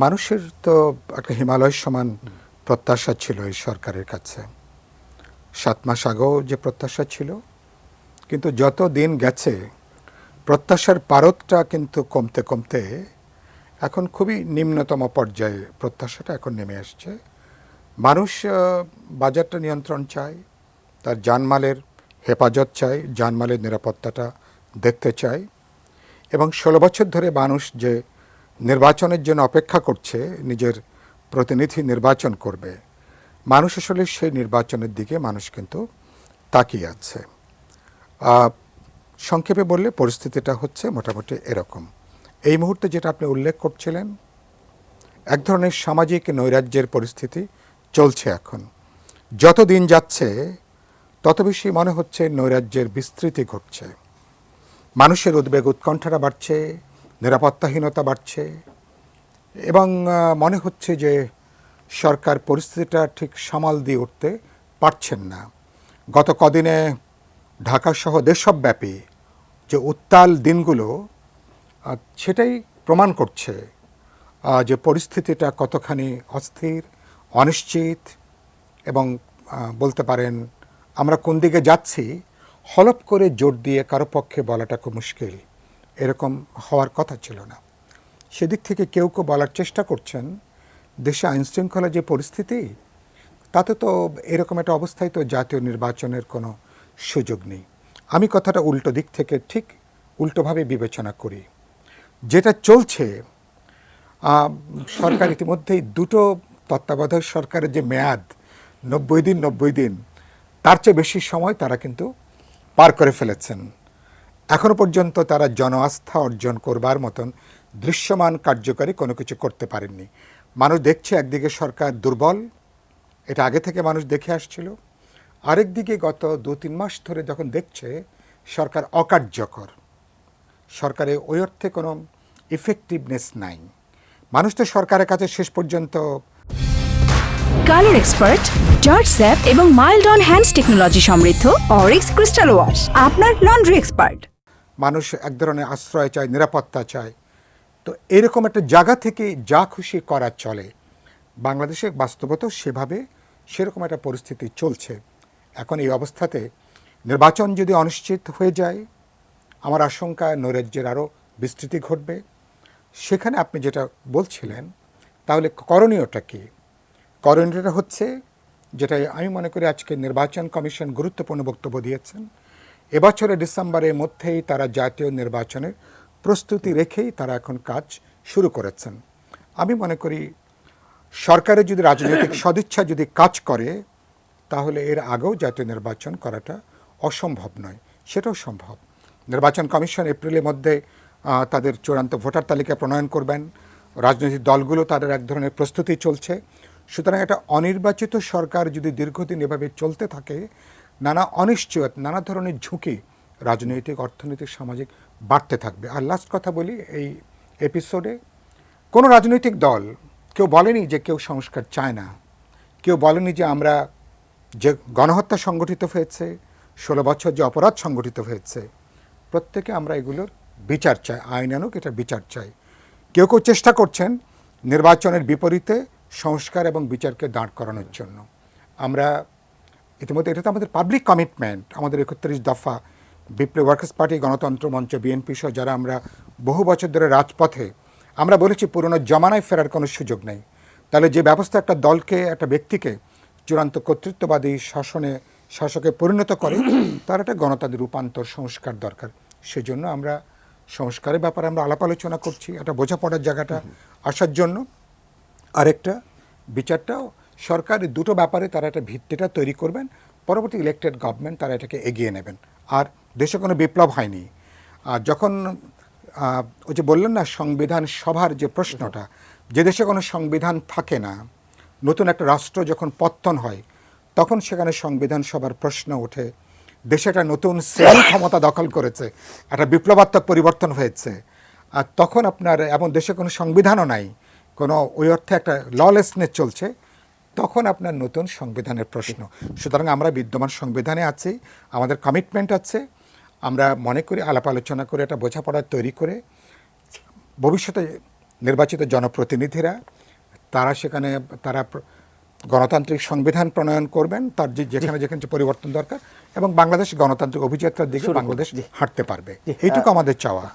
মানুষের তো একটা হিমালয় সমান প্রত্যাশা ছিল এই সরকারের কাছে। 7 মাস আগেও যে প্রত্যাশা ছিল, কিন্তু যত দিন গেছে প্রত্যাশার পারদটা কিন্তু কমতে কমতে এখন খুবই নিম্নতম পর্যায়ে প্রত্যাশাটা এখন নেমে আসছে। মানুষ বাজারটা নিয়ন্ত্রণ চায়, তার জানমালের হেফাজত চায়, জানমালের নিরাপত্তাটা দেখতে চায়। এবং 16 বছর ধরে মানুষ যে নির্বাচনের জন্য অপেক্ষা করছে, নিজের প্রতিনিধি নির্বাচন করবে, মানুষ আসলে সেই নির্বাচনের দিকে মানুষ কিন্তু তাকিয়ে আছে। সংক্ষেপে বললে পরিস্থিতিটা হচ্ছে মোটামুটি এরকম। এই মুহূর্তে যেটা আপনি উল্লেখ করছিলেন, এক ধরনের সামাজিক নৈরাজ্যের পরিস্থিতি চলছে এখন। যত দিন যাচ্ছে তত বেশি মনে হচ্ছে নৈরাজ্যের বিস্তৃতি ঘটছে। মানুষের উদ্বেগ উৎকণ্ঠাটা বাড়ছে, নিরাপত্তাহীনতা বাড়ছে, এবং মনে হচ্ছে যে সরকার পরিস্থিতিটা ঠিক সামাল দিয়ে উঠতে পারছেন না। গত কদিনে ঢাকাসহ দেশব্যাপী যে উত্তাল দিনগুলো, সেটাই প্রমাণ করছে যে পরিস্থিতিটা কতখানি অস্থির, অনিশ্চিত, এবং বলতে পারেন আমরা কোন দিকে যাচ্ছি হলপ করে জোর দিয়ে কারো পক্ষে বলাটা খুব মুশকিল। এরকম হওয়ার কথা ছিল না। সেদিক থেকে কেউ কেউ বলার চেষ্টা করছেন দেশে আইনশৃঙ্খলা যে পরিস্থিতি, তাতে তো এরকম একটা অবস্থায় তো জাতীয় নির্বাচনের কোনো সুযোগ নেই। আমি কথাটা উল্টো দিক থেকে ঠিক উল্টোভাবে বিবেচনা করি। যেটা চলছে, সরকার ইতিমধ্যেই দুটো তত্ত্বাবধায়ক সরকারের যে মেয়াদ 90 দিন, তার চেয়ে বেশি সময় তারা কিন্তু পার করে ফেলেছেন। এখনো পর্যন্ত তারা জন আস্থা অর্জন করবার মতন দৃশ্যমান কার্যকারী কোনো কিছু করতে পারেননি। মানুষ দেখছে একদিকে সরকার দুর্বল, এটা আগে থেকে মানুষ দেখে আসছিল। আরেকদিকে গত 2-3 মাস ধরে যখন দেখছে সরকার অকার্যকর, সরকারে ওই অর্থে কোনো ইফেক্টিভনেস নাই, মানুষ তো সরকারের কাছে শেষ পর্যন্ত কালার এক্সপার্ট, জর্জ স্যাপ এবং মাইল্ড অন হ্যান্ডস টেকনোলজি সমৃদ্ধ অরিক্স ক্রিস্টাল ওয়াশ আপনার লন্ড্রি এক্সপার্ট। মানুষ এক ধরনের আশ্রয় চায়, নিরাপত্তা চায়। তো এরকম একটা জায়গা থেকে যা খুশি করা চলে। বাংলাদেশে বাস্তবত সেরকম একটা পরিস্থিতি চলছে। এখন এই অবস্থাতে নির্বাচন যদি অনিশ্চিত হয়ে যায়, আমার আশঙ্কা নৈরাজ্যের আরও বিস্তৃতি ঘটবে। সেখানে আপনি যেটা বলছিলেন, তাহলে করণীয়টা কী? করণীয়টা হচ্ছে, যেটা আমি মনে করি আজকে নির্বাচন কমিশন গুরুত্বপূর্ণ বক্তব্য দিয়েছেন। এবছরের ডিসেম্বরের মধ্যেই তারা জাতীয় নির্বাচনের প্রস্তুতি রেখেই তারা এখন কাজ শুরু করেছেন। আমি মনে করি সরকারের যদি রাজনৈতিক সদিচ্ছা যদি কাজ করে, তাহলে এর আগেও জাতীয় নির্বাচন করাটা অসম্ভব নয়, সেটাও সম্ভব। নির্বাচন কমিশন এপ্রিলের মধ্যে তাদের চূড়ান্ত ভোটার তালিকা প্রণয়ন করবেন। রাজনৈতিক দলগুলো তাদের এক ধরনের প্রস্তুতি চলছে। সুতরাং একটা অনির্বাচিত সরকার যদি দীর্ঘদিন এভাবে চলতে থাকে, নানা অনিশ্চয়তা, নানা ধরনের ঝুঁকি রাজনৈতিক, অর্থনৈতিক, সামাজিক বাড়তে থাকবে। আর লাস্ট কথা বলি, এই এপিসোডে কোনো রাজনৈতিক দল কেউ বলেনি যে কেউ সংস্কার চায় না, কেউ বলেনি যে আমরা যে গণহত্যা সংগঠিত হয়েছে, 16 বছর যে অপরাধ সংগঠিত হয়েছে, প্রত্যেকে আমরা এগুলোর বিচার চাই, আইনানুগ এটা বিচার চাই। কেউ কেউ চেষ্টা করছেন নির্বাচনের বিপরীতে সংস্কার এবং বিচারকে দাঁড় করানোর জন্য। আমরা ইতিমধ্যে, এটা তো আমাদের পাবলিক কমিটমেন্ট, আমাদের 31 দফা, বিপ্লবী ওয়ার্কার্স পার্টি, গণতন্ত্র মঞ্চ, বিএনপি সহ যারা আমরা বহু বছর ধরে রাজপথে, আমরা বলেছি পুরনো জমানায় ফেরার কোনো সুযোগ নেই। তাহলে যে ব্যবস্থা একটা দলকে, একটা ব্যক্তিকে চূড়ান্ত কর্তৃত্ববাদী শাসকে পরিণত করে, তার একটা গণতান্ত্রিক রূপান্তর, সংস্কার দরকার। সেজন্য আমরা সংস্কারের ব্যাপারে আমরা আলাপ আলোচনা করছি, একটা বোঝাপড়ার জায়গাটা আসার জন্য। আরেকটা বিচারটাও সরকার, দুটো ব্যাপারে তারা একটা ভিত্তিটা তৈরি করবেন, পরবর্তী ইলেক্টেড গভর্নমেন্ট তারা এটাকে এগিয়ে নেবেন। আর দেশে কোনো বিপ্লব হয়নি। যখন ওই যে বললেন না সংবিধান সভার যে প্রশ্নটা, যে দেশে কোনো সংবিধান থাকে না, নতুন একটা রাষ্ট্র যখন পত্তন হয়, তখন সেখানে সংবিধান সভার প্রশ্ন ওঠে। দেশে একটা নতুন শ্রেণী ক্ষমতা দখল করেছে, একটা বিপ্লবাত্মক পরিবর্তন হয়েছে, আর তখন আপনার এমন দেশে কোনো সংবিধানও নাই, কোনো ওই অর্থে একটা ললেসনেস চলছে, তখন আপনার নতুন সংবিধানের প্রশ্ন। সুতরাং আমরা বিদ্যমান সংবিধানে আছি, আমাদের কমিটমেন্ট আছে। আমরা মনে করি আলাপ আলোচনা করে একটা বোঝাপড়া তৈরি করে ভবিষ্যতে নির্বাচিত জনপ্রতিনিধিরা তারা সেখানে গণতান্ত্রিক সংবিধান প্রণয়ন করবেন, তার যেখানে যেখানে যে পরিবর্তন দরকার, এবং বাংলাদেশ গণতান্ত্রিক অভিযাত্রার দিকে বাংলাদেশ হাঁটতে পারবে। এইটুকু আমাদের চাওয়া।